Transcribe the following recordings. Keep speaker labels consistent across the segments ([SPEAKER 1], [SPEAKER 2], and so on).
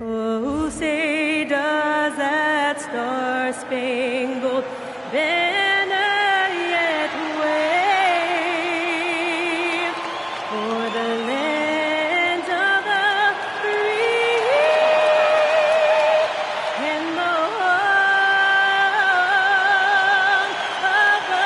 [SPEAKER 1] Oh, say does that star-spangled banner yet wave for the land of the free and the home of the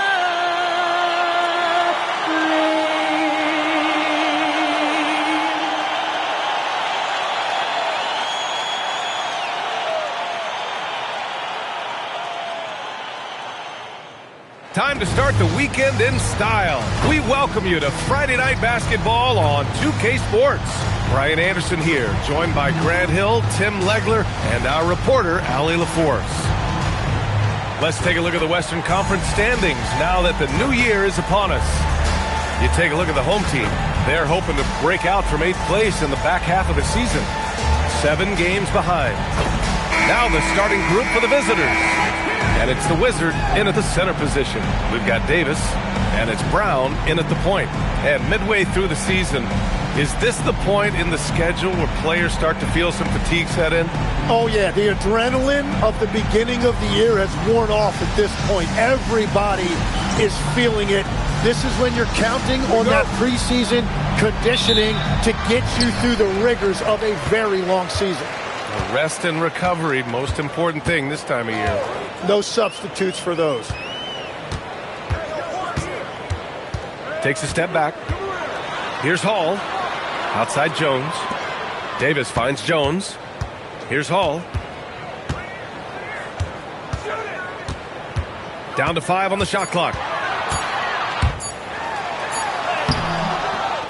[SPEAKER 2] Time to start the weekend in style. We welcome you to Friday Night Basketball on 2K Sports. Brian Anderson here, joined by Grant Hill, Tim Legler, and our reporter, Allie LaForce. Let's take a look at the Western Conference standings now that the new year is upon us. You take a look at the home team. They're hoping to break out from 8th place in the back half of the season. 7 games behind. Now the starting group for the visitors. And it's the Wizard in at the center position. We've got Davis, and it's Brown in at the point. And midway through the season, is this the point in the schedule where players start to feel some fatigue set in?
[SPEAKER 3] Oh, yeah. The adrenaline of the beginning of the year has worn off at this point. Everybody is feeling it. This is when you're counting on that preseason conditioning to get you through the rigors of a very long season.
[SPEAKER 2] Rest and recovery, most important thing this time of year.
[SPEAKER 3] No substitutes for those.
[SPEAKER 2] Takes a step back. Here's Hall. Outside Jones. Davis finds Jones. Here's Hall. Down to 5 on the shot clock.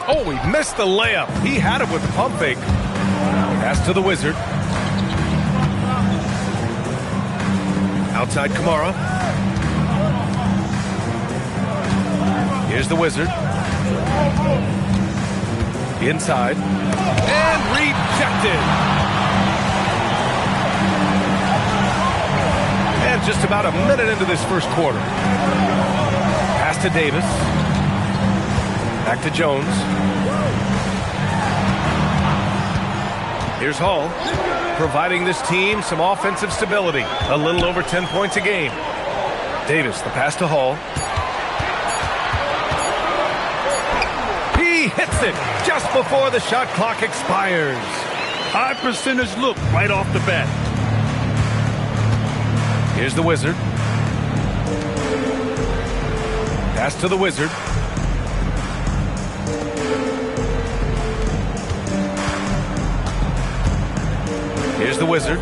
[SPEAKER 2] Oh, he missed the layup. He had it with the pump fake. Pass to the Wizard. Outside Kamara. Here's the Wizard. Inside. And rejected. And just about a minute into this first quarter. Pass to Davis. Back to Jones. Here's Hall, providing this team some offensive stability. A little over 10 points a game. Davis, the pass to Hall. He hits it just before the shot clock expires.
[SPEAKER 4] High percentage look right off the bat.
[SPEAKER 2] Here's the Wizard. Pass to the Wizard. Here's the Wizard.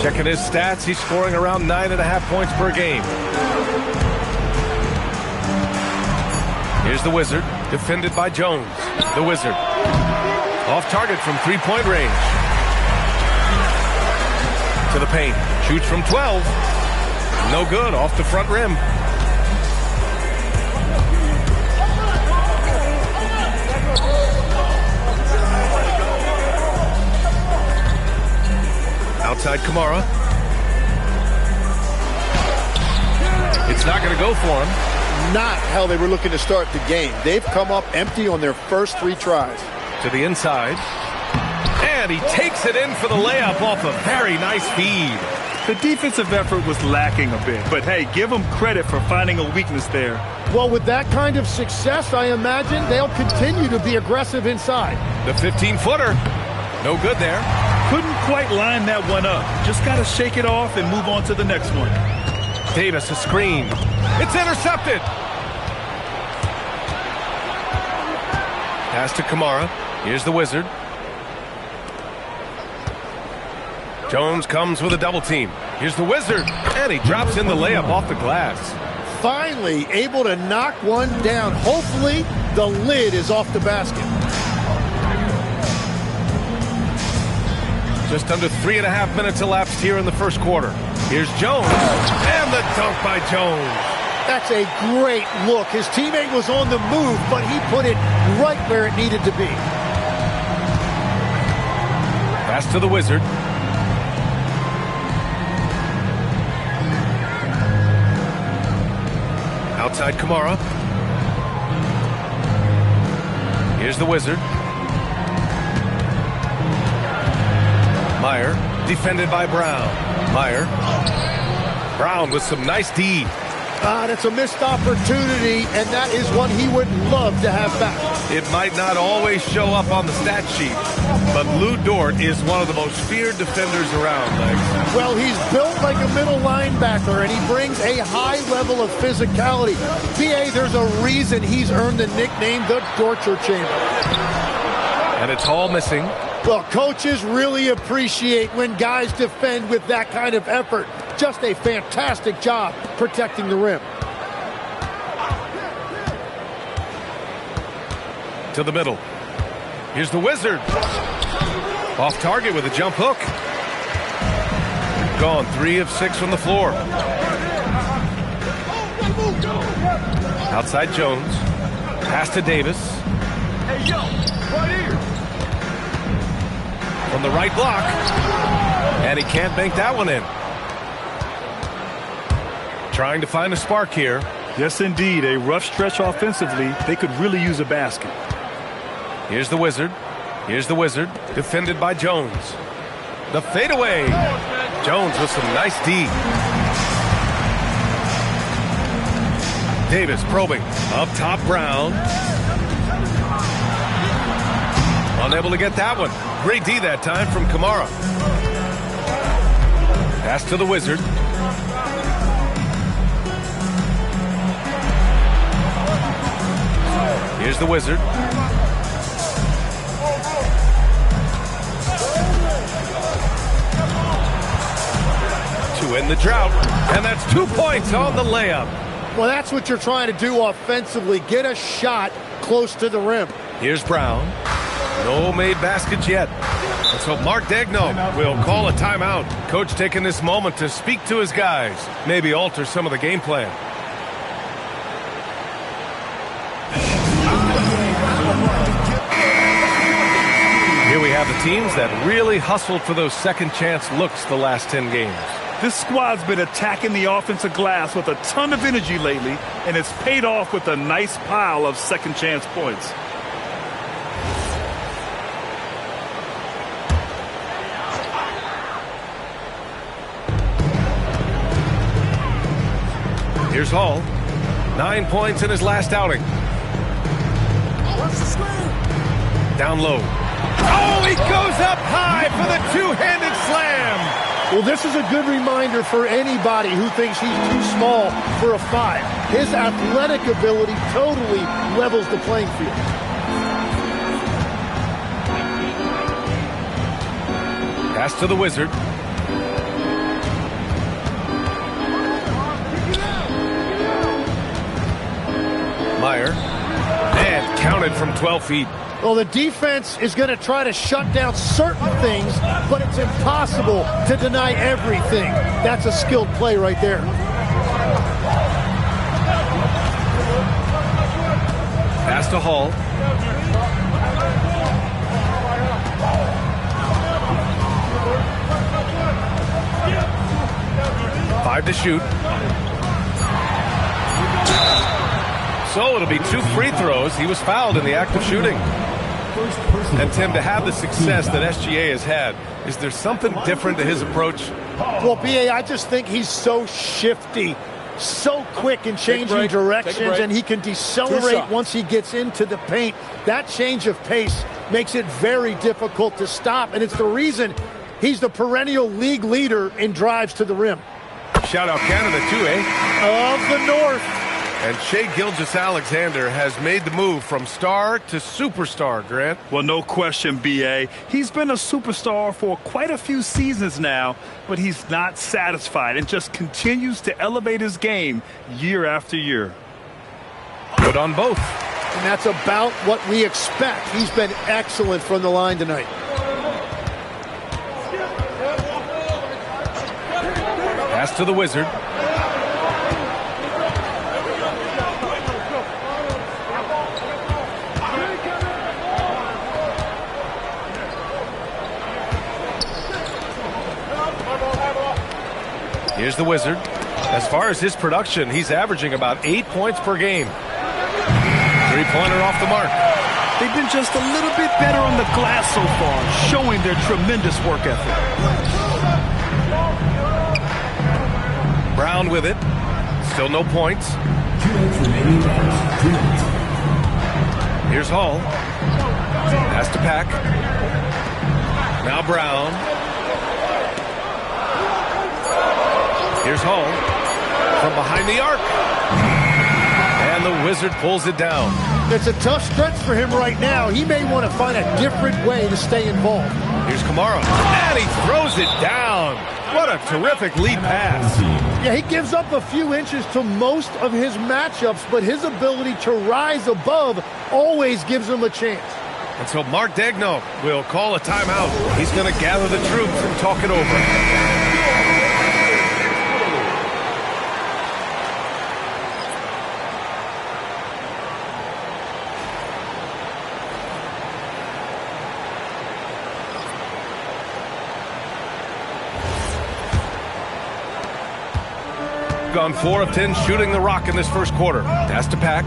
[SPEAKER 2] Checking his stats, he's scoring around 9.5 points per game. Here's the Wizard, defended by Jones. The Wizard. Off target from 3-point range. To the paint. Shoots from 12. No good, off the front rim. Outside Kamara. It's not going to go for him.
[SPEAKER 3] Not how they were looking to start the game. They've come up empty on their first 3 tries.
[SPEAKER 2] To the inside. And he takes it in for the layup off a very nice feed.
[SPEAKER 4] The defensive effort was lacking a bit, but hey, give them credit for finding a weakness there.
[SPEAKER 3] Well, with that kind of success, I imagine they'll continue to be aggressive inside.
[SPEAKER 2] The 15-footer. No good there.
[SPEAKER 4] Couldn't quite line that one up. Just got to shake it off and move on to the next one.
[SPEAKER 2] Davis, a screen. It's intercepted. Pass to Kamara. Here's the Wizard. Jones comes with a double team. Here's the Wizard. And he drops in the layup off the glass.
[SPEAKER 3] Finally able to knock one down. Hopefully the lid is off the basket.
[SPEAKER 2] Just under 3.5 minutes elapsed here in the first quarter. Here's Jones. And the dunk by Jones.
[SPEAKER 3] That's a great look. His teammate was on the move, but he put it right where it needed to be.
[SPEAKER 2] Pass to the Wizard. Outside Kamara. Here's the Wizard. Meyer, defended by Brown. Meyer. Brown with some nice D.
[SPEAKER 3] That's a missed opportunity, and that is one he would love to have back.
[SPEAKER 2] It might not always show up on the stat sheet, but Lou Dort is one of the most feared defenders around, Legs.
[SPEAKER 3] Well, he's built like a middle linebacker, and he brings a high level of physicality. B.A., there's a reason he's earned the nickname the Torture Chamber.
[SPEAKER 2] And it's Hall missing.
[SPEAKER 3] Well, coaches really appreciate when guys defend with that kind of effort. Just a fantastic job protecting the rim.
[SPEAKER 2] To the middle. Here's the Wizard. Off target with a jump hook. Gone 3 of 6 from the floor. Outside Jones. Pass to Davis.
[SPEAKER 4] Hey, yo, right here.
[SPEAKER 2] From the right block. And he can't bank that one in. Trying to find a spark here.
[SPEAKER 4] Yes, indeed. A rough stretch offensively. They could really use a basket.
[SPEAKER 2] Here's the Wizard. Here's the Wizard. Defended by Jones. The fadeaway. Jones with some nice D. Davis probing. Up top, Brown. Unable to get that one. Great D that time from Kamara. Pass to the Wizard. Here's the Wizard. To end the drought. And that's 2 points on the layup.
[SPEAKER 3] Well, that's what you're trying to do offensively. Get a shot close to the rim.
[SPEAKER 2] Here's Brown. No made baskets yet. And so Mark Daigneault will call a timeout. Coach taking this moment to speak to his guys. Maybe alter some of the game plan. Here we have the teams that really hustled for those second chance looks the last 10 games.
[SPEAKER 4] This squad's been attacking the offensive glass with a ton of energy lately, and it's paid off with a nice pile of second chance points.
[SPEAKER 2] Here's Hall. 9 points in his last outing. Down low. Oh, he goes up high for the two-handed slam.
[SPEAKER 3] Well, this is a good reminder for anybody who thinks he's too small for a 5. His athletic ability totally levels the playing field.
[SPEAKER 2] Pass to the Wizard. Meyer. And counted from 12 feet.
[SPEAKER 3] Well, the defense is going to try to shut down certain things, but it's impossible to deny everything. That's a skilled play right there.
[SPEAKER 2] Pass to Hall. Five to shoot. So it'll be 2 free throws. He was fouled in the act of shooting. And Tim, to have the success that SGA has had, is there something different to his approach?
[SPEAKER 3] Well, B.A., I just think he's so shifty, so quick in changing directions, and he can decelerate once he gets into the paint. That change of pace makes it very difficult to stop, and it's the reason he's the perennial league leader in drives to the rim.
[SPEAKER 2] Shout out Canada too, eh?
[SPEAKER 3] Of the North.
[SPEAKER 2] And Shai Gilgeous-Alexander has made the move from star to superstar, Grant.
[SPEAKER 4] Well, no question, B.A. He's been a superstar for quite a few seasons now, but he's not satisfied and just continues to elevate his game year after year.
[SPEAKER 2] Good on both.
[SPEAKER 3] And that's about what we expect. He's been excellent from the line tonight.
[SPEAKER 2] Pass to the Wizard. Here's the Wizard. As far as his production, he's averaging about 8 points per game. Three-pointer off the mark.
[SPEAKER 4] They've been just a little bit better on the glass so far, showing their tremendous work ethic.
[SPEAKER 2] Brown with it. Still no points. Here's Hall. Pass to Pack. Now Brown. Here's Hall. From behind the arc. And the Wizard pulls it down.
[SPEAKER 3] It's a tough stretch for him right now. He may want to find a different way to stay involved.
[SPEAKER 2] Here's Kamara. And he throws it down. What a terrific lead pass.
[SPEAKER 3] Yeah, he gives up a few inches to most of his matchups, but his ability to rise above always gives him a chance.
[SPEAKER 2] And so Mark Daigneault will call a timeout. He's going to gather the troops and talk it over. Gone 4 of 10 shooting the rock in this first quarter. Pass to Pack.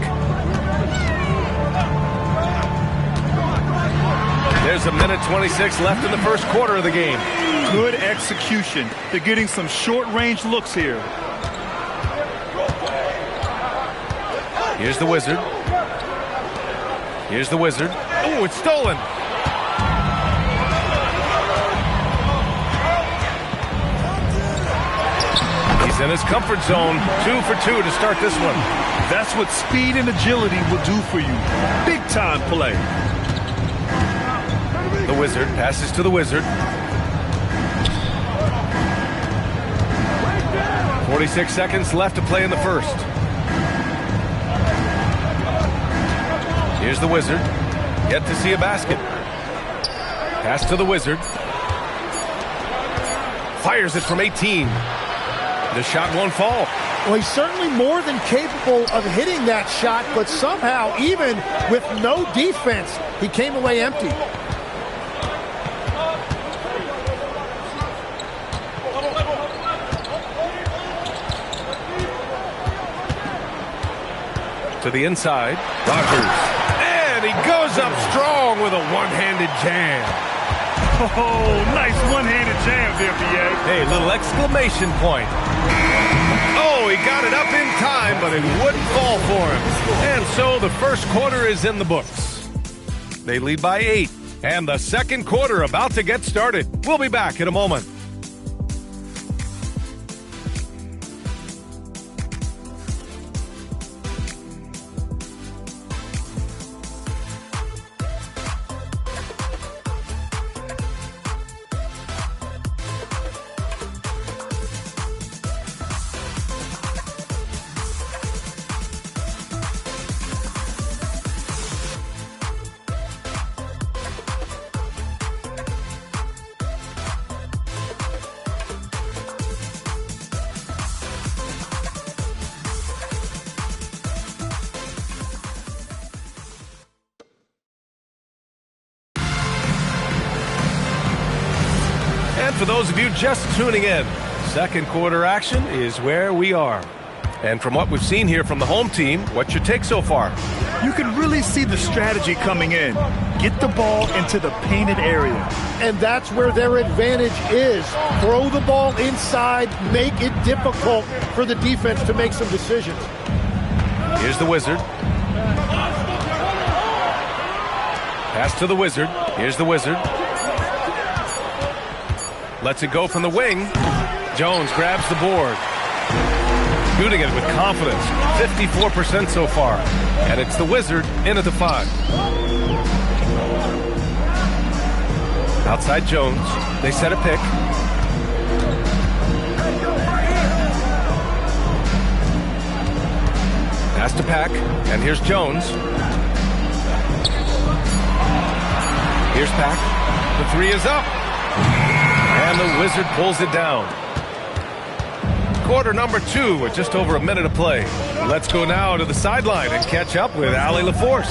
[SPEAKER 2] There's a minute 26 left in the first quarter of the game.
[SPEAKER 4] Good execution. They're getting some short-range looks here.
[SPEAKER 2] Here's the Wizard. Here's the Wizard. Oh, it's stolen. He's in his comfort zone. 2 for 2 to start this one.
[SPEAKER 4] That's what speed and agility will do for you. Big-time play.
[SPEAKER 2] The Wizard passes to the Wizard. 46 seconds left to play in the first. Here's the Wizard. Yet to see a basket. Pass to the Wizard. Fires it from 18. The shot won't fall.
[SPEAKER 3] Well, he's certainly more than capable of hitting that shot, but somehow, even with no defense, he came away empty.
[SPEAKER 2] To the inside. Rogers. And he goes up strong with a one-handed jam.
[SPEAKER 4] Oh, nice one-handed jam there, B.A.
[SPEAKER 2] Hey, little exclamation point. Oh, he got it up in time, but it wouldn't fall for him. And so the first quarter is in the books. They lead by 8, and the second quarter about to get started. We'll be back in a moment. And for those of you just tuning in, second quarter action is where we are. And from what we've seen here from the home team, what's your take so far?
[SPEAKER 4] You can really see the strategy coming in. Get the ball into the painted area.
[SPEAKER 3] And that's where their advantage is. Throw the ball inside, make it difficult for the defense to make some decisions.
[SPEAKER 2] Here's the Wizard. Pass to the Wizard. Here's the Wizard. Lets it go from the wing. Jones grabs the board. Shooting it with confidence. 54% so far. And it's the Wizard in at the 5. Outside Jones. They set a pick. Pass to Pack. And here's Jones. Here's Pack. The 3 is up. And the Wizard pulls it down. Quarter number 2 with just over a minute of play. Let's go now to the sideline and catch up with Allie LaForce.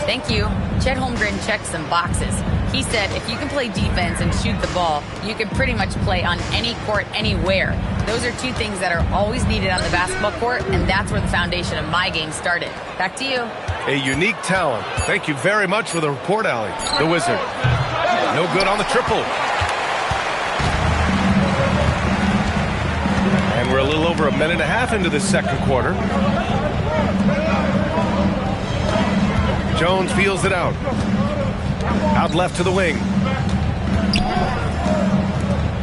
[SPEAKER 5] Thank you. Chet Holmgren checked some boxes. He said if you can play defense and shoot the ball, you can pretty much play on any court, anywhere. Those are two things that are always needed on the basketball court, and that's where the foundation of my game started. Back to you.
[SPEAKER 2] A unique talent. Thank you very much for the report, Allie. The Wizard. No good on the triple. And we're a little over a minute and a half into this second quarter. Jones feels it out. Out left to the wing.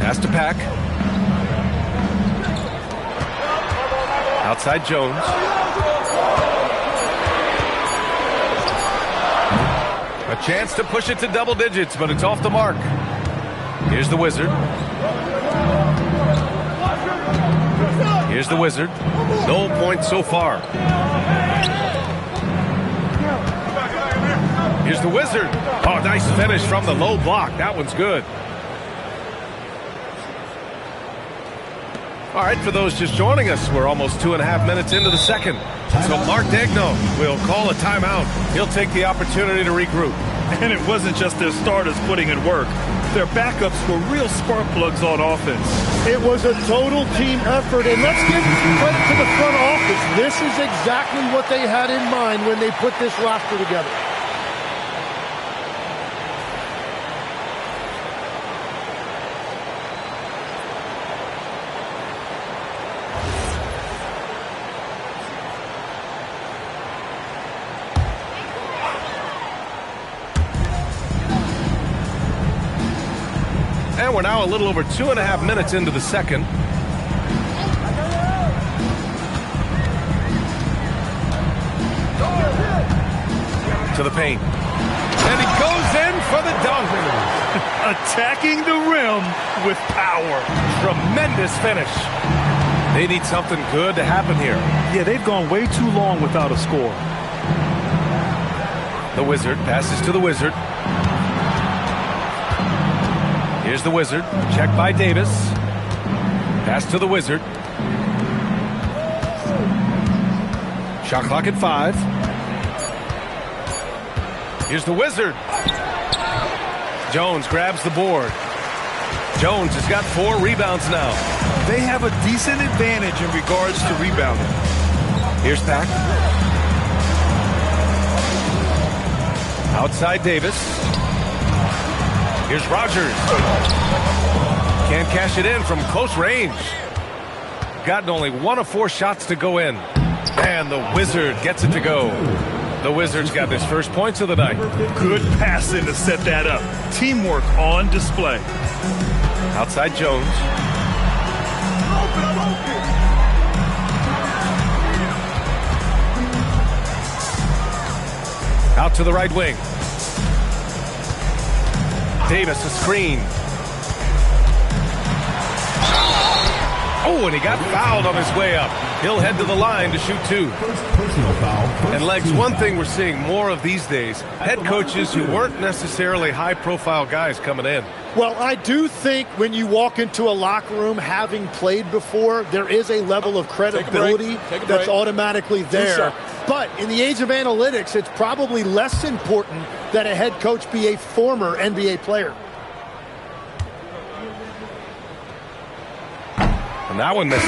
[SPEAKER 2] Pass to Pack. Outside Jones. A chance to push it to double digits, but it's off the mark. Here's the Wizard. Here's the Wizard. No points so far. Here's the Wizard. Oh, nice finish from the low block. That one's good. All right, for those just joining us, we're almost 2.5 minutes into the second. So Mark Daigneault will call a timeout. He'll take the opportunity to regroup.
[SPEAKER 4] And it wasn't just their starters putting in work. Their backups were real spark plugs on offense.
[SPEAKER 3] It was a total team effort, and let's give credit to the front office. This is exactly what they had in mind when they put this roster together.
[SPEAKER 2] And we're now a little over 2.5 minutes into the second. To the paint. And he goes in for the dunk.
[SPEAKER 4] Attacking the rim with power.
[SPEAKER 2] Tremendous finish. They need something good to happen here.
[SPEAKER 4] Yeah, they've gone way too long without a score.
[SPEAKER 2] The Wizard passes to the Wizard. Here's the Wizard. Check by Davis. Pass to the Wizard. Shot clock at 5. Here's the Wizard. Jones grabs the board. Jones has got 4 rebounds now.
[SPEAKER 4] They have a decent advantage in regards to rebounding.
[SPEAKER 2] Here's Pack. Outside Davis. Here's Rogers. Can't cash it in from close range. Gotten only 1 of 4 shots to go in. And the Wizard gets it to go. The Wizards got his first points of the night.
[SPEAKER 4] Good passing to set that up. Teamwork on display.
[SPEAKER 2] Outside Jones. Out to the right wing. Davis, a screen. Oh, and he got fouled on his way up. He'll head to the line to shoot 2. And Legs, one thing we're seeing more of these days, head coaches who weren't necessarily high-profile guys coming in.
[SPEAKER 3] Well, I do think when you walk into a locker room having played before, there is a level of credibility that's automatically there. But in the age of analytics, it's probably less important that a head coach be a former NBA player.
[SPEAKER 2] And that one misses.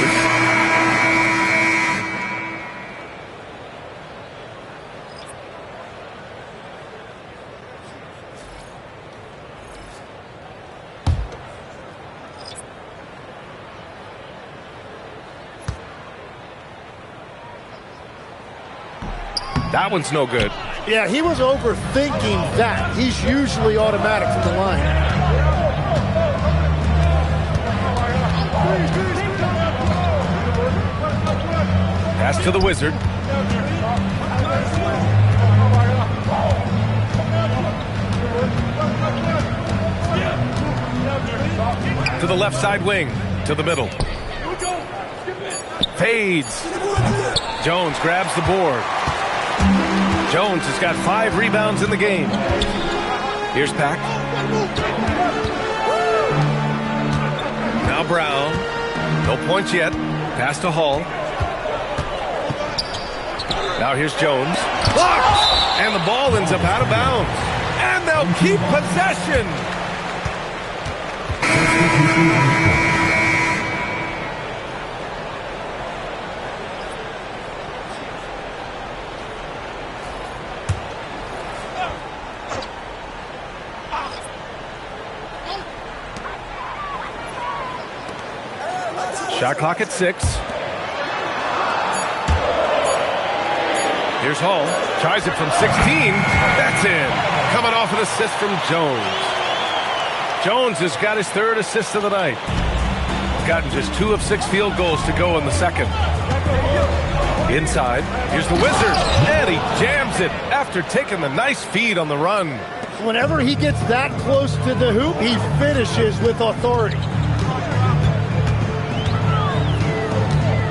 [SPEAKER 2] That one's no good.
[SPEAKER 3] Yeah, he was overthinking that. He's usually automatic from the line.
[SPEAKER 2] Pass to the Wizard. To the left side wing. To the middle. Fades. Jones grabs the board. Jones has got 5 rebounds in the game. Here's Pack. Now Brown. No points yet. Pass to Hall. Now here's Jones. Blocked! And the ball ends up out of bounds. And they'll keep possession. Shot clock at 6. Here's Hall. Tries it from 16. That's in. Coming off an assist from Jones. Jones has got his 3rd assist of the night. Gotten just 2 of 6 field goals to go in the second. Inside. Here's the Wizard. And he jams it after taking the nice feed on the run.
[SPEAKER 3] Whenever he gets that close to the hoop, he finishes with authority.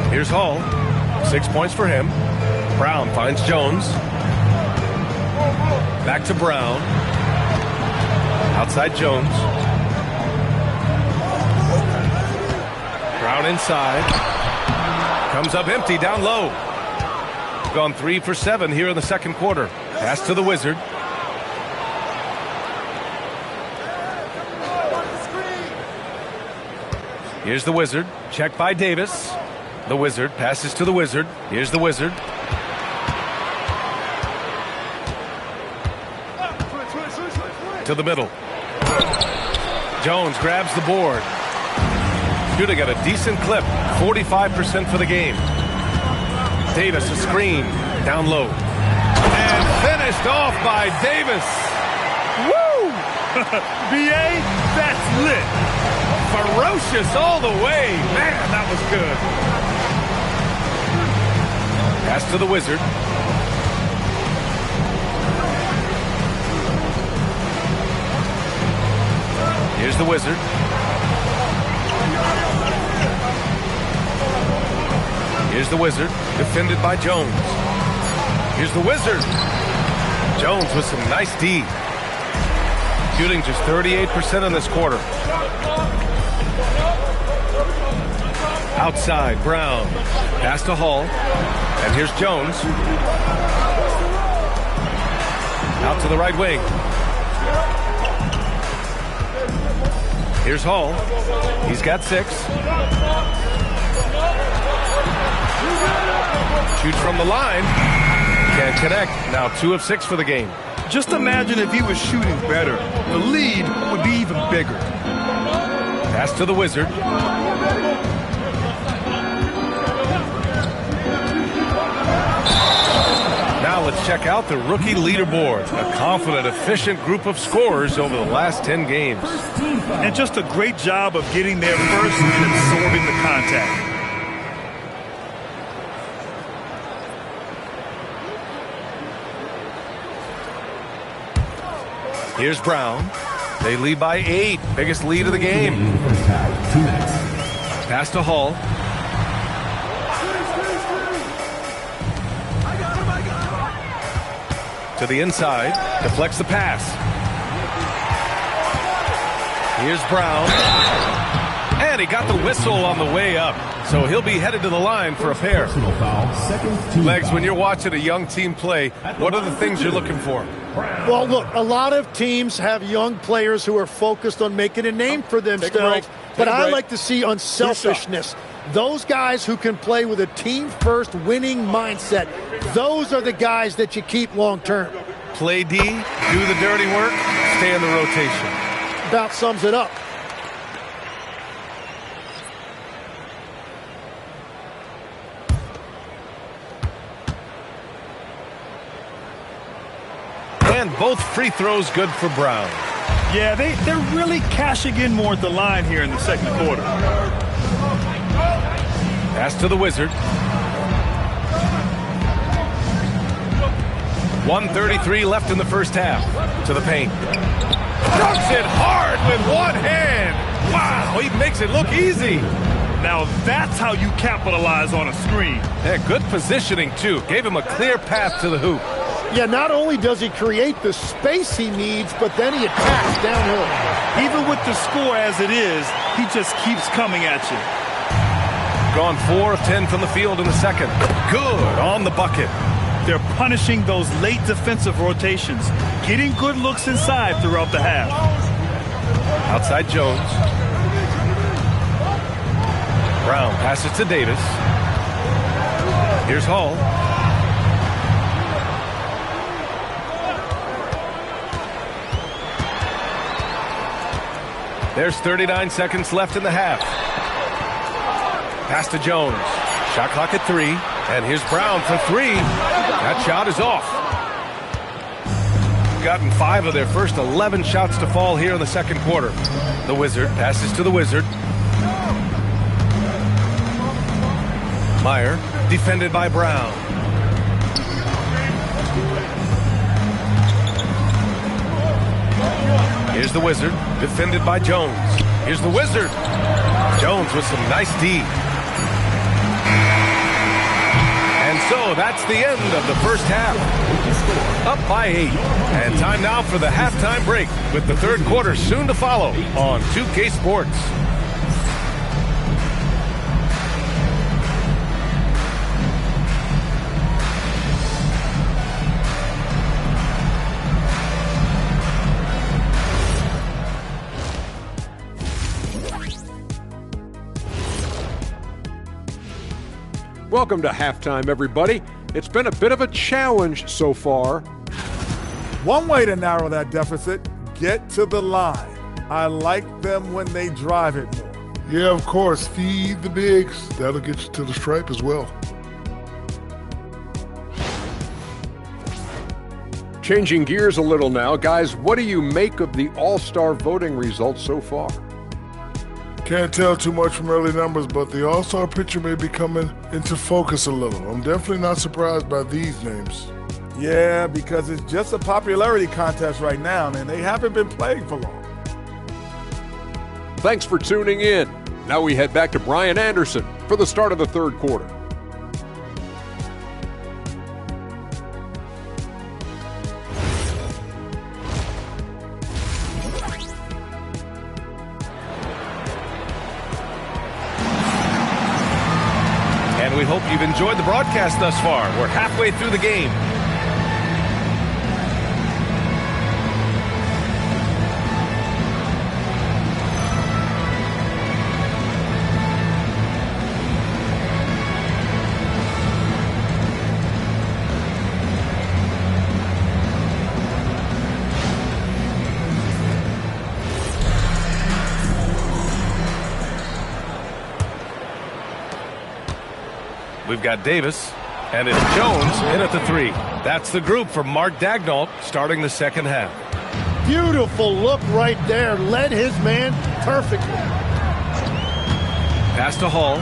[SPEAKER 2] Here's Hall. 6 points for him. Brown finds Jones. Back to Brown. Outside Jones. Brown inside. Comes up empty down low. Gone 3 for 7 here in the second quarter. Pass to the Wizard. Here's the Wizard. Check by Davis. The Wizard passes to the Wizard. Here's the Wizard. To the middle. Jones grabs the board. Shooting at a decent clip. 45% for the game. Davis a screen. Down low. And finished off by Davis.
[SPEAKER 4] Woo! BA, that's lit.
[SPEAKER 2] Ferocious all the way. Man, that was good. Pass to the Wizard. Here's the Wizard. Here's the Wizard. Defended by Jones. Here's the Wizard. Jones with some nice D. Shooting just 38% in this quarter. Outside, Brown. Pass to Hall. And here's Jones. Out to the right wing. Here's Hall. He's got 6. Shoots from the line. Can't connect. Now 2 of 6 for the game.
[SPEAKER 4] Just imagine if he was shooting better. The lead would be even bigger.
[SPEAKER 2] Pass to the Wizard. Now let's check out the rookie leaderboard. A confident, efficient group of scorers over the last 10 games.
[SPEAKER 4] And just a great job of getting there first and absorbing the contact.
[SPEAKER 2] Here's Brown. They lead by 8. Biggest lead of the game. Pass to Hall. To the inside. Deflects the pass. Here's Brown. And he got the whistle on the way up. So he'll be headed to the line for a pair. Legs, when you're watching a young team play, what are the things you're looking for?
[SPEAKER 3] Well, look, a lot of teams have young players who are focused on making a name for themselves, but I like to see unselfishness. Those guys who can play with a team-first winning mindset, those are the guys that you keep long-term.
[SPEAKER 2] Play D, do the dirty work, stay in the rotation.
[SPEAKER 3] About sums it up.
[SPEAKER 2] And both free throws good for Brown.
[SPEAKER 4] Yeah, they're really cashing in more at the line here in the second quarter.
[SPEAKER 2] Pass to the Wizard. 1:33 left in the first half. To the paint. Dunks it hard with one hand. Wow, he makes it look easy.
[SPEAKER 4] Now that's how you capitalize on a screen.
[SPEAKER 2] Yeah, good positioning, too. Gave him a clear path to the hoop.
[SPEAKER 3] Yeah, not only does he create the space he needs, but then he attacks downhill.
[SPEAKER 4] Even with the score as it is, he just keeps coming at you.
[SPEAKER 2] Gone 4 of 10 from the field in the second. Good on the bucket.
[SPEAKER 4] They're punishing those late defensive rotations, getting good looks inside throughout the half.
[SPEAKER 2] Outside Jones. Brown passes to Davis. Here's Hall. There's 39 seconds left in the half. Pass to Jones. Shot clock at 3. And here's Brown for 3. That shot is off. Gotten 5 of their first 11 shots to fall here in the second quarter. The Wizard passes to the Wizard. Meyer defended by Brown. Here's the Wizard, defended by Jones. Here's the Wizard. Jones with some nice D. And so that's the end of the first half. Up by 8. And time now for the halftime break, with the third quarter soon to follow on 2K Sports.
[SPEAKER 6] Welcome to halftime, everybody. It's been a bit of a challenge so far.
[SPEAKER 7] One way to narrow that deficit, get to the line. I like them when they drive it more.
[SPEAKER 8] Yeah, of course. Feed the bigs. That'll get you to the stripe as well.
[SPEAKER 6] Changing gears a little now. Guys, what do you make of the All-Star voting results so far?
[SPEAKER 8] Can't tell too much from early numbers, but the All-Star picture may be coming into focus a little. I'm definitely not surprised by these names.
[SPEAKER 7] Yeah, because it's just a popularity contest right now, and they haven't been playing for long.
[SPEAKER 6] Thanks for tuning in. Now we head back to Brian Anderson for the start of the third quarter.
[SPEAKER 2] And we hope you've enjoyed the broadcast thus far. We're halfway through the game. We've got Davis, and it's Jones in at the 3. That's the group for Mark Daigneault starting the second half.
[SPEAKER 3] Beautiful look right there. Led his man perfectly.
[SPEAKER 2] Pass to Hall.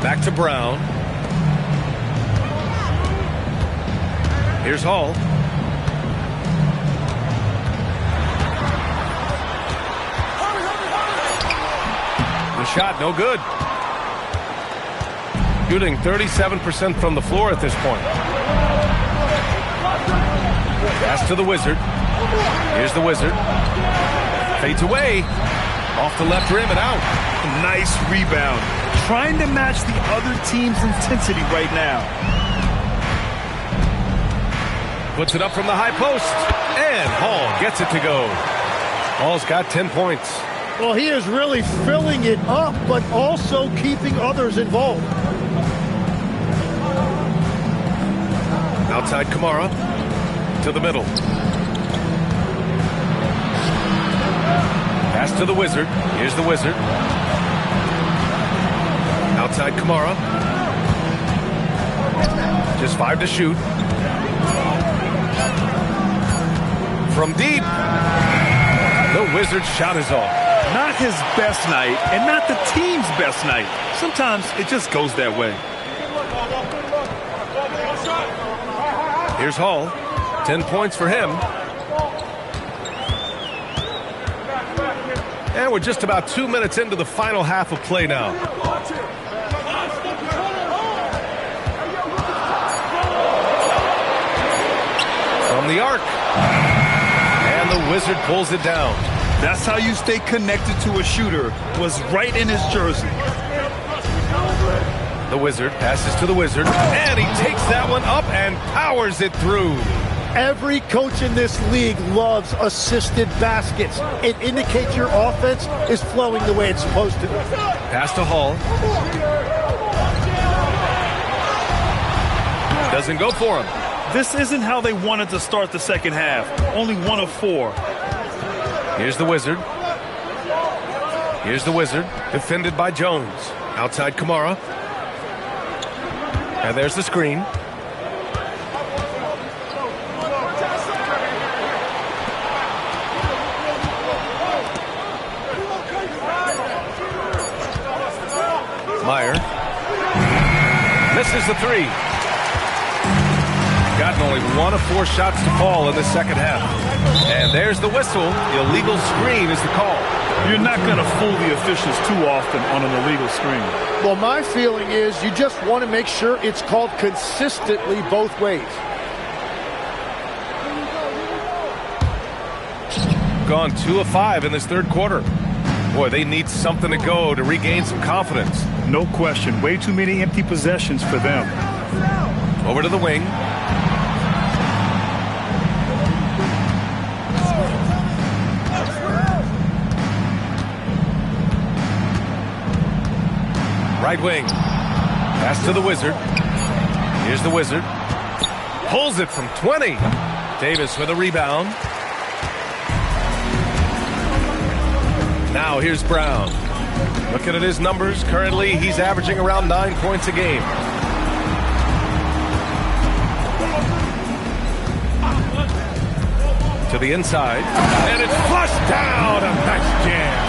[SPEAKER 2] Back to Brown. Here's Hall. The shot, no good. Shooting 37% from the floor at this point. Pass to the Wizard. Here's the Wizard. Fades away. Off the left rim and out.
[SPEAKER 4] Nice rebound. Trying to match the other team's intensity right now.
[SPEAKER 2] Puts it up from the high post. And Hall gets it to go. Hall's got 10 points.
[SPEAKER 3] Well, he is really filling it up, but also keeping others involved.
[SPEAKER 2] Outside Kamara. To the middle. Pass to the Wizard. Here's the Wizard. Outside Kamara. Just 5 to shoot. From deep. The Wizard's shot is off.
[SPEAKER 4] Not his best night, and not the team's best night. Sometimes it just goes that way.
[SPEAKER 2] Here's Hall. 10 points for him. And we're just about 2 minutes into the final half of play now. From the arc. And the Wizard pulls it down.
[SPEAKER 4] That's how you stay connected to a shooter, was right in his jersey.
[SPEAKER 2] The Wizard passes to the Wizard, and he takes that one up and powers it through.
[SPEAKER 3] Every coach in this league loves assisted baskets. It indicates your offense is flowing the way it's supposed to.
[SPEAKER 2] Pass to Hall. Doesn't go for him.
[SPEAKER 4] This isn't how they wanted to start the second half. Only 1 of 4.
[SPEAKER 2] Here's the Wizard. Here's the Wizard, defended by Jones. Outside Kamara. And there's the screen. Meyer misses the 3. Gotten only 1 of 4 shots to fall in the second half. And there's the whistle. The illegal screen is the call.
[SPEAKER 4] You're not going to fool the officials too often on an illegal screen.
[SPEAKER 3] Well, my feeling is you just want to make sure it's called consistently both ways.
[SPEAKER 2] Gone 2 of 5 in this third quarter. Boy, they need something to go to regain some confidence.
[SPEAKER 4] No question. Way too many empty possessions for them.
[SPEAKER 2] Over to the wing. Right wing. Pass to the Wizard. Here's the Wizard. Pulls it from 20. Davis with a rebound. Now here's Brown. Looking at his numbers, currently he's averaging around 9 points a game. To the inside. And it's flushed down. A nice jam.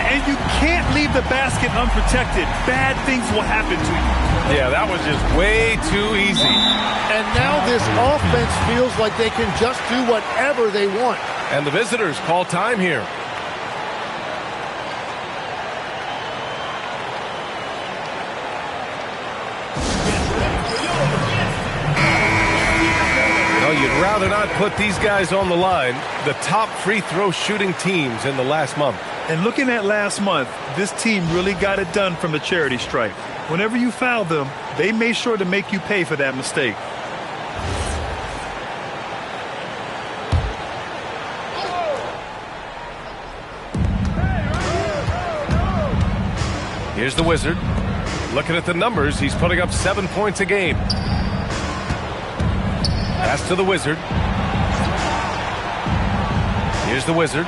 [SPEAKER 4] And you can't leave the basket unprotected. Bad things will happen to you.
[SPEAKER 2] Yeah, that was just way too easy.
[SPEAKER 3] And now this offense feels like they can just do whatever they want.
[SPEAKER 2] And the visitors call time here. You'd rather not put these guys on the line, the top free throw shooting teams in the last month.
[SPEAKER 4] And looking at last month, this team really got it done from the charity stripe. Whenever you foul them, they made sure to make you pay for that mistake.
[SPEAKER 2] Here's the Wizard. Looking at the numbers, he's putting up 7 points a game. Pass to the Wizard. Here's the Wizard.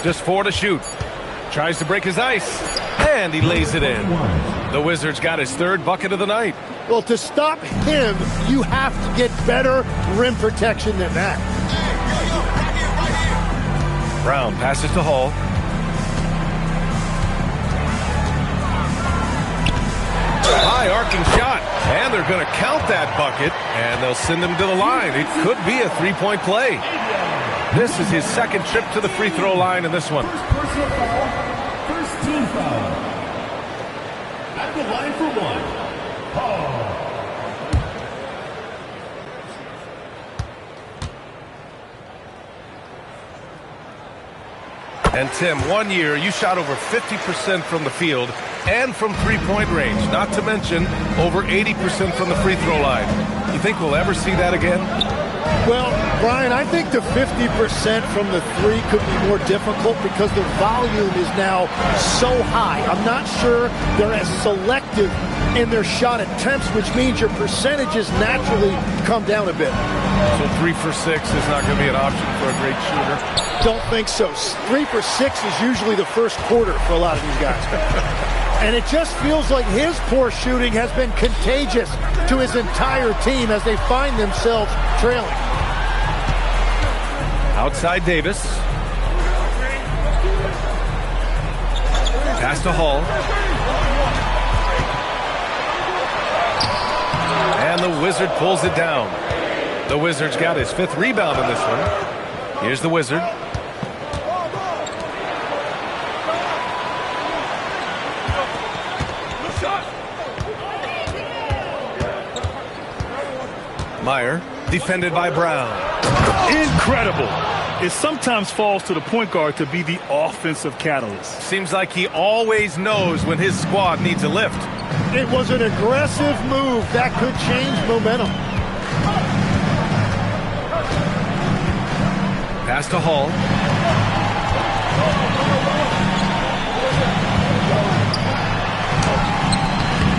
[SPEAKER 2] Just 4 to shoot. Tries to break his ice. And he lays it in. The Wizard's got his 3rd bucket of the night.
[SPEAKER 3] Well, to stop him, you have to get better rim protection than that.
[SPEAKER 2] Brown passes to Hall. High arcing shot, and they're going to count that bucket, and they'll send him to the line. It could be a 3-point play. This is his 2nd trip to the free throw line in this one.
[SPEAKER 9] First team foul. At the line for 1. Hall.
[SPEAKER 2] And Tim, 1 year, you shot over 50% from the field and from three-point range, not to mention over 80% from the free throw line. You think we'll ever see that again?
[SPEAKER 3] Well, Brian, I think the 50% from the 3 could be more difficult because the volume is now so high. I'm not sure they're as selective in their shot attempts, which means your percentages naturally come down a bit.
[SPEAKER 2] So 3 for 6 is not going to be an option for a great shooter?
[SPEAKER 3] Don't think so. 3 for 6 is usually the first quarter for a lot of these guys. And it just feels like his poor shooting has been contagious to his entire team as they find themselves trailing.
[SPEAKER 2] Outside Davis. Pass to Hall. And the Wizard pulls it down. The Wizard's got his 5th rebound in this one. Here's the Wizard. Meyer, defended by Brown.
[SPEAKER 4] Incredible. It sometimes falls to the point guard to be the offensive catalyst.
[SPEAKER 2] Seems like he always knows when his squad needs a lift.
[SPEAKER 3] It was an aggressive move that could change momentum.
[SPEAKER 2] Pass to Hall.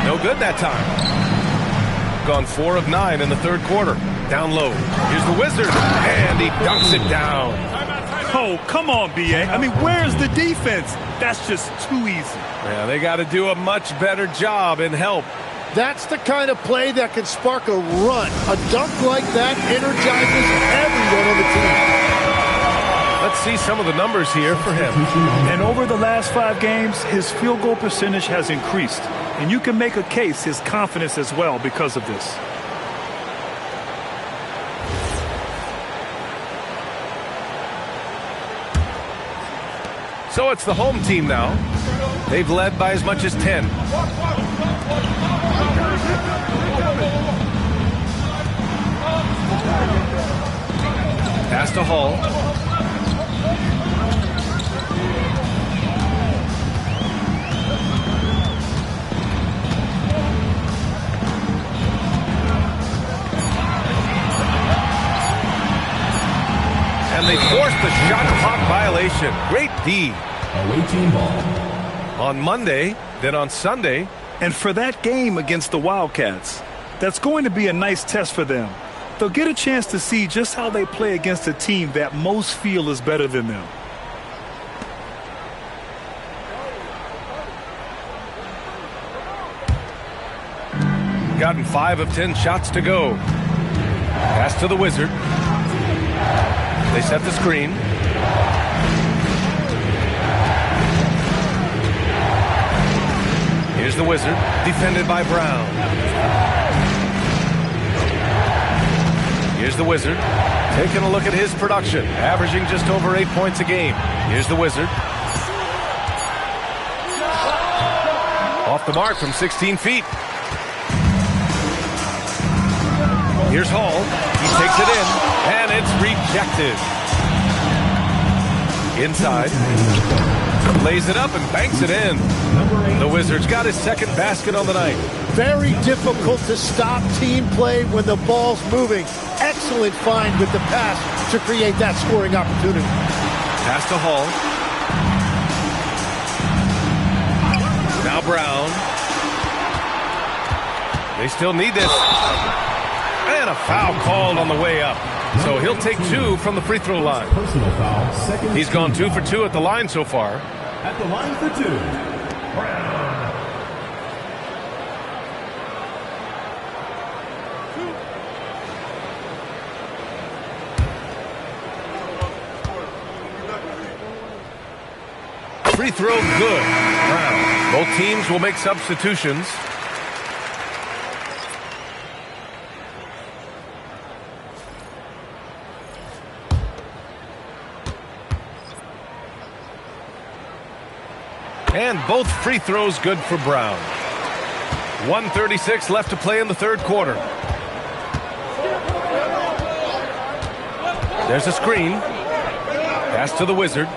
[SPEAKER 2] No good that time. Gone 4 of 9 in the third quarter. Down low. Here's the Wizard, and he dunks it down.
[SPEAKER 4] Oh, come on, B.A. I mean, where's the defense? That's just too easy.
[SPEAKER 2] Yeah, they got to do a much better job in help.
[SPEAKER 3] That's the kind of play that can spark a run. A dunk like that energizes everyone on the team.
[SPEAKER 2] Let's see some of the numbers here for him.
[SPEAKER 4] And over the last 5 games, his field goal percentage has increased. And you can make a case his confidence as well because of this.
[SPEAKER 2] So it's the home team now. They've led by as much as 10. Pass to Hall. And they forced the shot clock violation. Great D.
[SPEAKER 9] Away team ball.
[SPEAKER 2] On Monday, then on Sunday.
[SPEAKER 4] And for that game against the Wildcats, that's going to be a nice test for them. They'll get a chance to see just how they play against a team that most feel is better than them.
[SPEAKER 2] Gotten 5 of 10 shots to go. Pass to the Wizard. They set the screen. Here's the Wizard, defended by Brown. Here's the Wizard, taking a look at his production, averaging just over 8 points a game. Here's the Wizard. Off the mark from 16 feet. Here's Hall. He takes it in, and it's rejected. Inside. Lays it up and banks it in. The Wizards got his second basket on the night.
[SPEAKER 3] Very difficult to stop team play when the ball's moving. Excellent find with the pass to create that scoring opportunity.
[SPEAKER 2] Pass to Hall. Now Brown. They still need this. And a foul called on the way up. So he'll take 2 from the free throw line.
[SPEAKER 9] Personal foul. Second.
[SPEAKER 2] He's gone 2 for 2 at the line so far.
[SPEAKER 9] At the line for 2. Brown.
[SPEAKER 2] Free throw good. Brown. Both teams will make substitutions. And both free throws good for Brown. 1:36 left to play in the third quarter. There's a screen. Pass to the Wizard.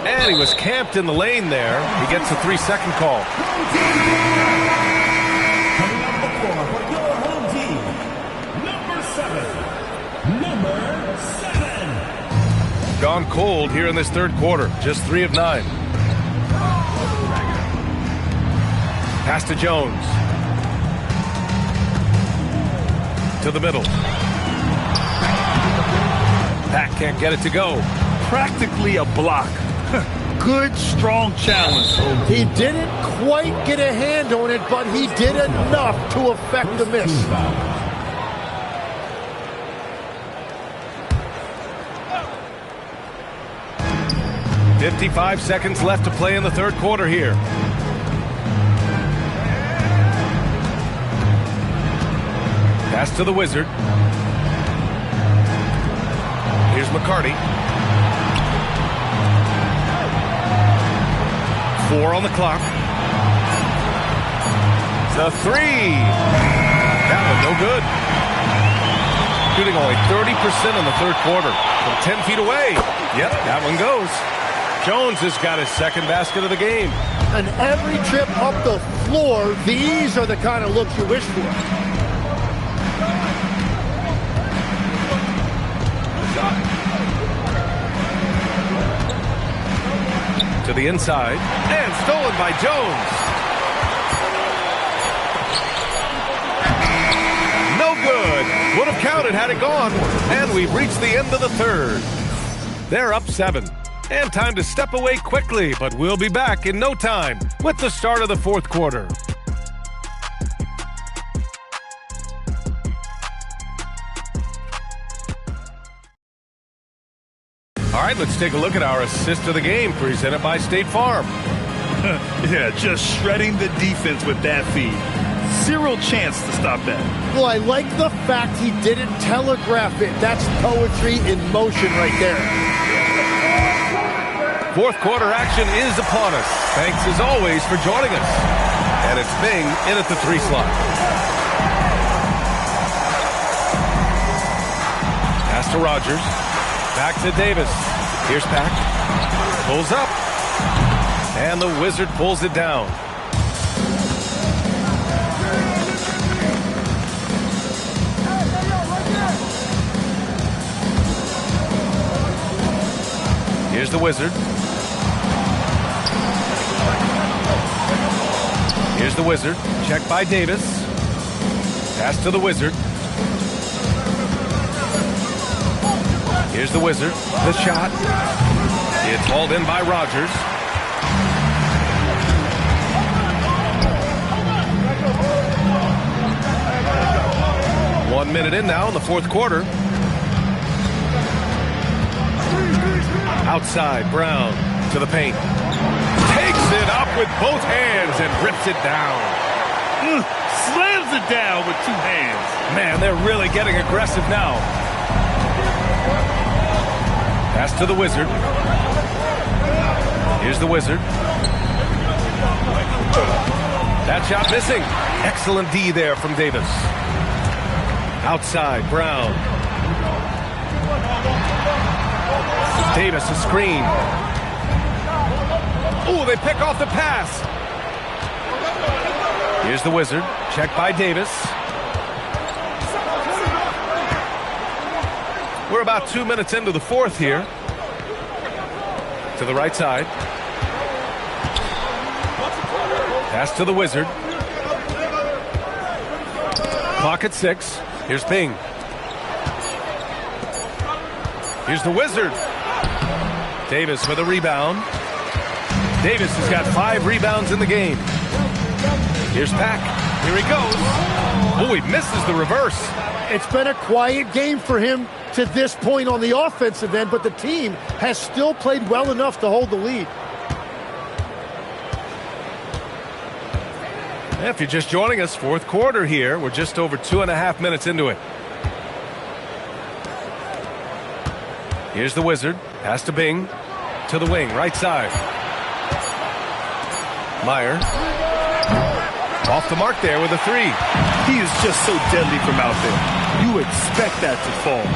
[SPEAKER 2] And he was camped in the lane there. He gets a 3-second call. Gone cold here in this third quarter. Just 3 of 9. Pass to Jones. To the middle. Pack can't get it to go.
[SPEAKER 4] Practically a block. Good, strong challenge.
[SPEAKER 3] He didn't quite get a hand on it, but he did enough to affect the miss.
[SPEAKER 2] 55 seconds left to play in the third quarter here. Pass to the Wizard. Here's McCarty. 4 on the clock. The three. That one no good. Shooting only 30% in the third quarter from 10 feet away. Yep, that one goes. Jones has got his second basket of the game.
[SPEAKER 3] And every trip up the floor, these are the kind of looks you wish for.
[SPEAKER 2] To the inside, and stolen by Jones. No good. Would have counted had it gone. And we've reached the end of the third. They're up 7. And time to step away quickly, but we'll be back in no time with the start of the fourth quarter. All right, let's take a look at our assist of the game presented by State Farm.
[SPEAKER 4] Yeah, just shredding the defense with that feed. Zero chance to stop that.
[SPEAKER 3] Well, I like the fact he didn't telegraph it. That's poetry in motion right there.
[SPEAKER 2] Fourth quarter action is upon us. Thanks as always for joining us. And it's Bing in at the 3 slot. Pass to Rogers. Back to Davis. Here's Pack. Pulls up. And the Wizard pulls it down. Here's the Wizard. Here's the Wizard. Check by Davis. Pass to the Wizard. Here's the Wizard. The shot. It's hauled in by Rogers. One minute in now in the fourth quarter. Outside, Brown to the paint. Takes it up with both hands and rips it down.
[SPEAKER 4] Slams it down with 2 hands.
[SPEAKER 2] Man, they're really getting aggressive now. Pass to the Wizard. Here's the Wizard. That shot missing. Excellent D there from Davis. Outside, Brown. Davis, a screen. Oh, they pick off the pass. Here's the Wizard. Check by Davis. We're about 2 minutes into the fourth here. To the right side. Pass to the Wizard. Clock at 6. Here's Bing. Here's the Wizard. Davis with a rebound. Davis has got 5 rebounds in the game. Here's Pack. Here he goes. Oh, he misses the reverse.
[SPEAKER 3] It's been a quiet game for him to this point on the offensive end, but the team has still played well enough to hold the lead.
[SPEAKER 2] If you're just joining us, fourth quarter here. We're just over 2.5 minutes into it. Here's the Wizard. Pass to Bing. To the wing, right side. Meyer. Off the mark there with a 3.
[SPEAKER 4] He is just so deadly from out there. You expect that to fall.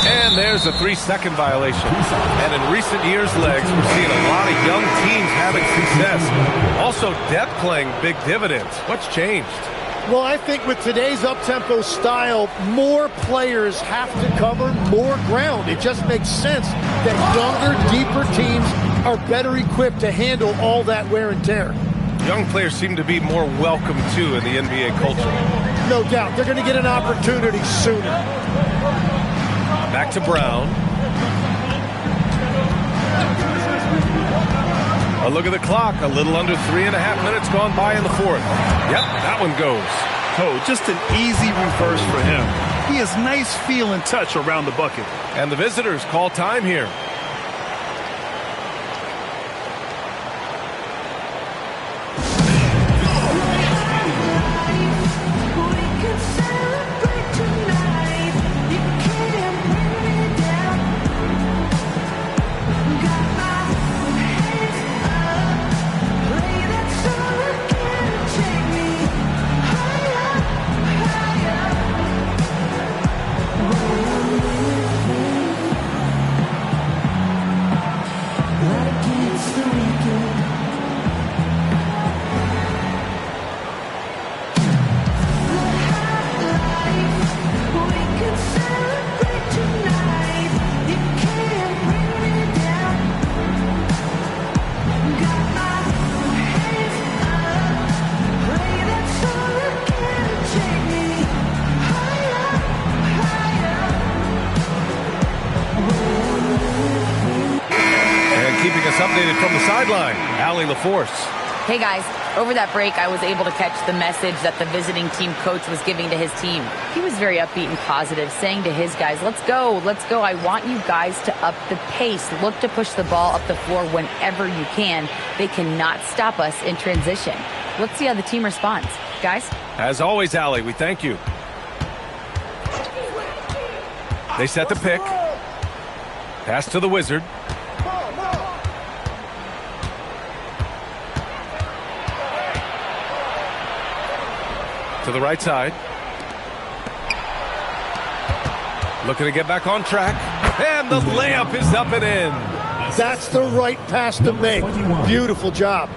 [SPEAKER 2] And there's a 3-second violation. And in recent years, Legs, we're seeing a lot of young teams having success. Also, depth playing big dividends. What's changed?
[SPEAKER 3] Well, I think with today's up-tempo style, more players have to cover more ground. It just makes sense that younger, deeper teams are better equipped to handle all that wear and tear.
[SPEAKER 2] Young players seem to be more welcome, too, in the NBA culture.
[SPEAKER 3] No doubt. They're going to get an opportunity sooner.
[SPEAKER 2] Back to Brown. A look at the clock. A little under 3.5 minutes gone by in the fourth. Yep, that one goes.
[SPEAKER 4] Oh, just an easy reverse for him. He has nice feel and touch around the bucket.
[SPEAKER 2] And the visitors call time here. updated from the sideline. Allie LaForce.
[SPEAKER 5] Hey guys, over that break, I was able to catch the message that the visiting team coach was giving to his team. He was very upbeat and positive, saying to his guys, let's go. I want you guys to up the pace. Look to push the ball up the floor whenever you can. They cannot stop us in transition. Let's see how the team responds. Guys?
[SPEAKER 2] As always, Allie, we thank you. They set the pick. Pass to the Wizard. To the right side. Looking to get back on track. And the layup is up and in.
[SPEAKER 3] That's the right pass to make. Beautiful job.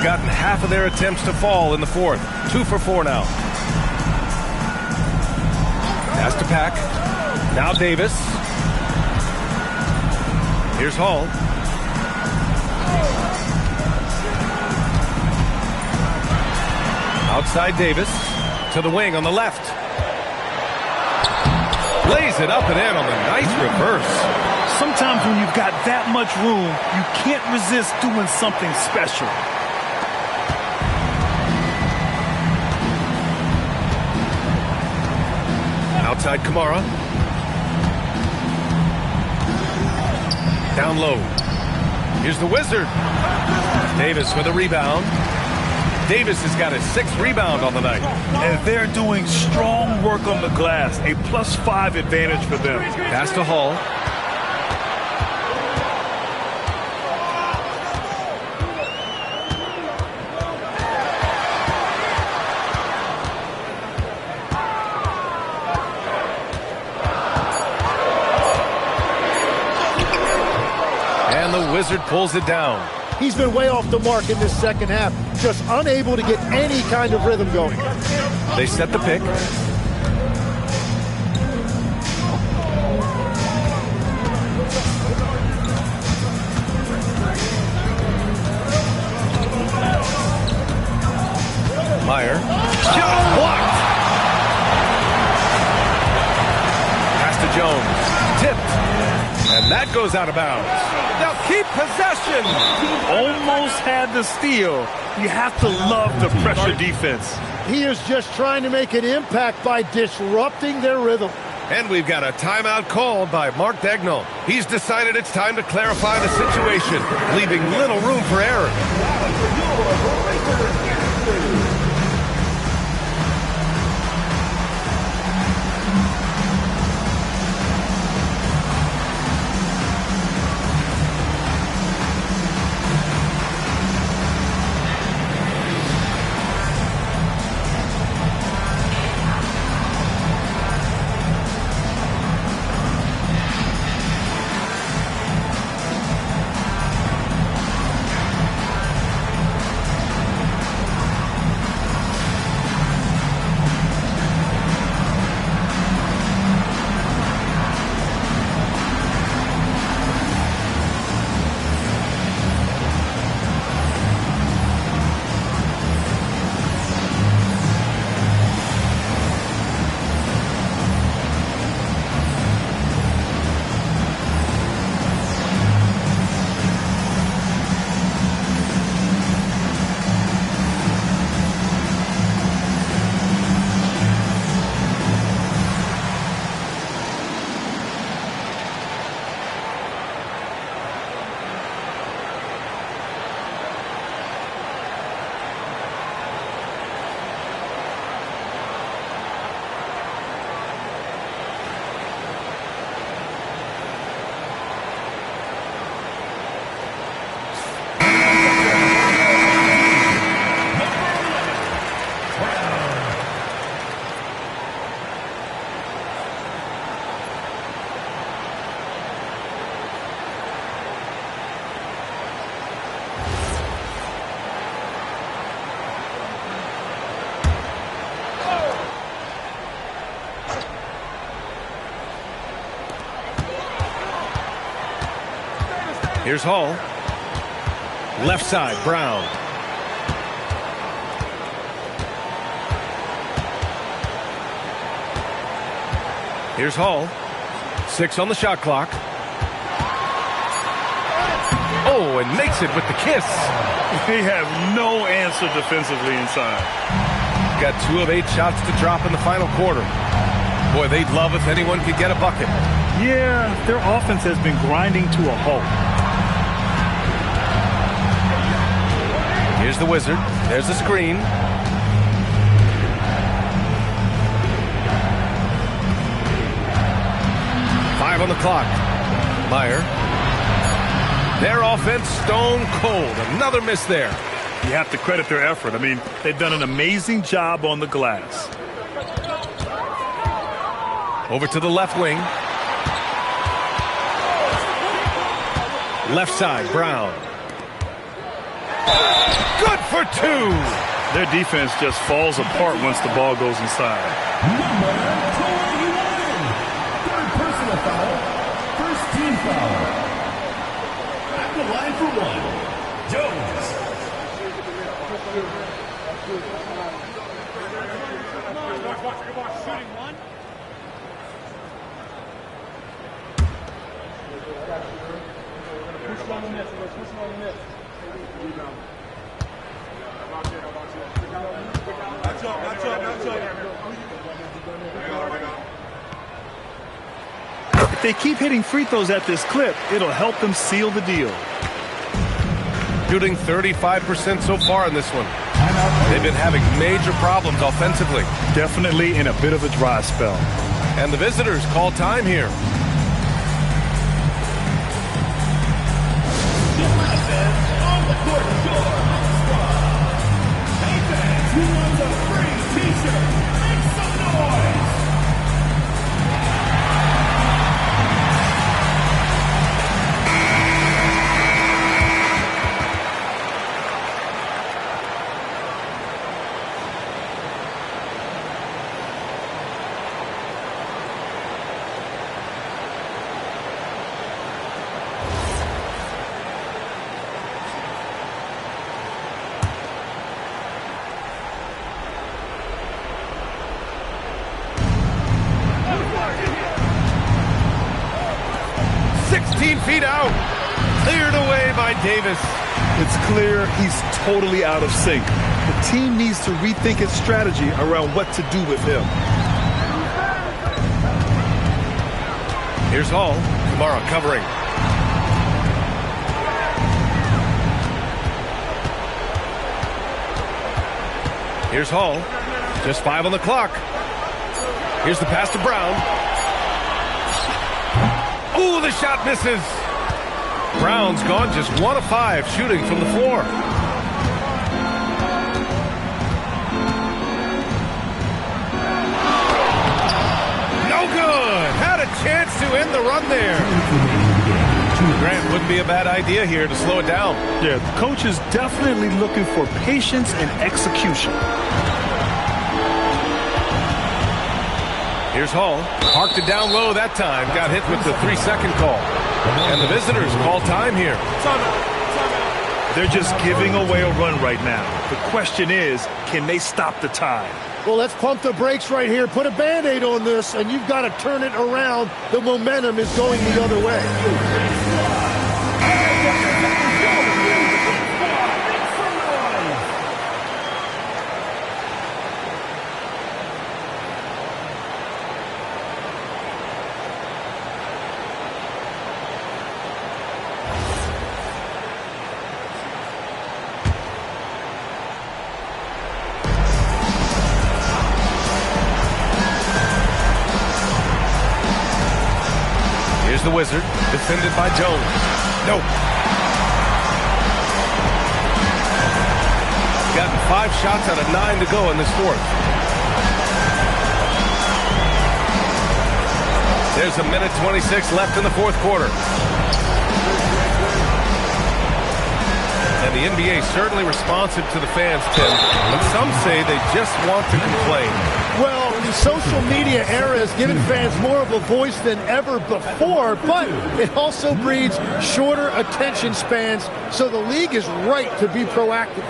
[SPEAKER 2] Gotten half of their attempts to fall in the fourth. 2 for 4 now. Pass to Pack. Now Davis. Here's Hall. Outside Davis. To the wing on the left. Lays it up and in on the nice reverse.
[SPEAKER 4] Sometimes when you've got that much room, you can't resist doing something special.
[SPEAKER 2] Outside Kamara. Down low. Here's the Wizard. Davis with a rebound. Davis has got his 6th rebound on the night.
[SPEAKER 4] And they're doing strong work on the glass. A +5 advantage for them.
[SPEAKER 2] Pass to Hall. And the Wizard pulls it down.
[SPEAKER 3] He's been way off the mark in this second half. Just unable to get any kind of rhythm going.
[SPEAKER 2] They set the pick. Meyer. Shot blocked. Pass to Jones. Tipped. And that goes out of bounds. They'll keep possession.
[SPEAKER 4] Almost had the steal. You have to love the pressure defense.
[SPEAKER 3] He is just trying to make an impact by disrupting their rhythm.
[SPEAKER 2] And we've got a timeout called by Mark Dagnall. He's decided it's time to clarify the situation, leaving little room for error. Here's Hall. Left side, Brown. Here's Hall. 6 on the shot clock. Oh, and makes it with the kiss.
[SPEAKER 4] They have no answer defensively inside.
[SPEAKER 2] Got 2 of 8 shots to drop in the final quarter. Boy, they'd love if anyone could get a bucket.
[SPEAKER 4] Yeah, their offense has been grinding to a halt.
[SPEAKER 2] Here's the Wizard. There's the screen. On the clock. Meyer. Their offense stone cold. Another miss there.
[SPEAKER 4] You have to credit their effort. I mean, they've done an amazing job on the glass.
[SPEAKER 2] Over to the left wing. Left side, Brown. Good for 2.
[SPEAKER 4] Their defense just falls apart once the ball goes inside.
[SPEAKER 9] Foul. First team foul. At the line for 1, Jones.
[SPEAKER 4] If they keep hitting free throws at this clip, it'll help them seal the deal.
[SPEAKER 2] Shooting 35% so far in this one. They've been having major problems offensively.
[SPEAKER 4] Definitely in a bit of a dry spell.
[SPEAKER 2] And the visitors call time here.
[SPEAKER 9] On the court, hey fans, who wants a free t-shirt? Make some noise!
[SPEAKER 2] Feet out. Cleared away by Davis.
[SPEAKER 4] It's clear he's totally out of sync. The team needs to rethink its strategy around what to do with him.
[SPEAKER 2] Here's Hall. Kamara covering. Here's Hall. Just 5 on the clock. Here's the pass to Brown. Ooh, the shot misses. Brown's gone just 1 of 5 shooting from the floor. No good. Had a chance to end the run there. Grant wouldn't be a bad idea here to slow it down.
[SPEAKER 4] Yeah, the coach is definitely looking for patience and execution.
[SPEAKER 2] Here's Hall. Parked it down low that time. Got hit with the 3-second call. And the visitors call time here.
[SPEAKER 4] They're just giving away a run right now. The question is, can they stop the tide?
[SPEAKER 3] Well, let's pump the brakes right here. Put a Band-Aid on this, and you've got to turn it around. The momentum is going the other way.
[SPEAKER 2] The Wizard, defended by Jones. Nope. Gotten 5 shots out of 9 to go in this fourth. There's a minute 26 left in the fourth quarter. And the NBA certainly responsive to the fans, Tim. But some say they just want to complain.
[SPEAKER 3] Well, the social media era has given fans more of a voice than ever before, but it also breeds shorter attention spans, so the league is right to be proactive.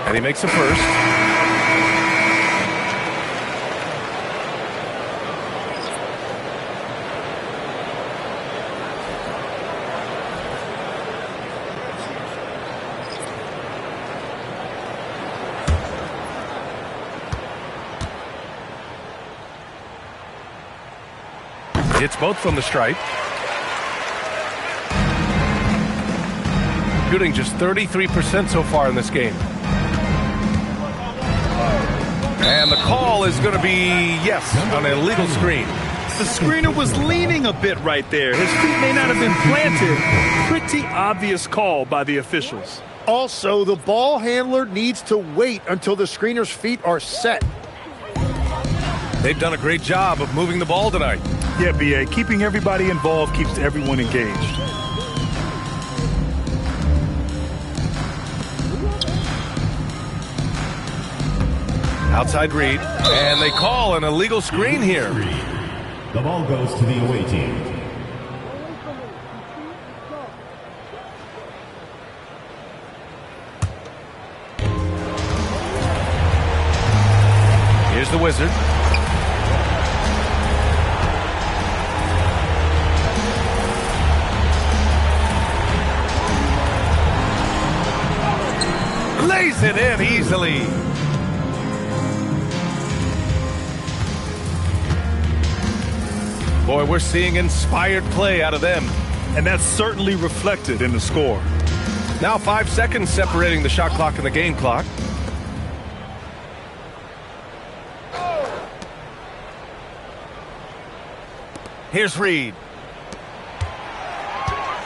[SPEAKER 2] And he makes a first. Hits both from the stripe. Shooting just 33% so far in this game. And the call is going to be, yes, on an illegal screen.
[SPEAKER 4] The screener was leaning a bit right there. His feet may not have been planted. Pretty obvious call by the officials.
[SPEAKER 3] Also, the ball handler needs to wait until the screener's feet are set.
[SPEAKER 2] They've done a great job of moving the ball tonight.
[SPEAKER 4] Yeah, B.A., keeping everybody involved keeps everyone engaged.
[SPEAKER 2] Outside read, and they call an illegal screen here.
[SPEAKER 9] The ball goes to the away team.
[SPEAKER 2] Here's the Wizard. Lays it in easily. Boy, we're seeing inspired play out of them.
[SPEAKER 4] And that's certainly reflected in the score.
[SPEAKER 2] Now 5 seconds separating the shot clock and the game clock. Here's Reed.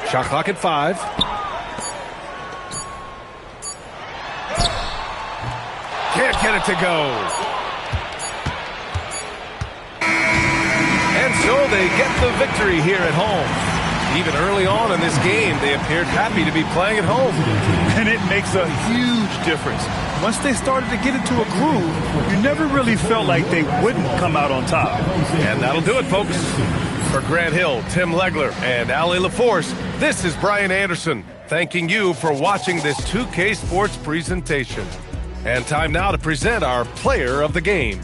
[SPEAKER 2] Shot clock at 5. Can't get it to go. And so they get the victory here at home. Even early on in this game, they appeared happy to be playing at home.
[SPEAKER 4] And it makes a huge difference. Once they started to get into a groove, you never really felt like they wouldn't come out on top.
[SPEAKER 2] And that'll do it, folks. For Grant Hill, Tim Legler, and Ali LaForce, this is Brian Anderson, thanking you for watching this 2K Sports presentation. And time now to present our player of the game.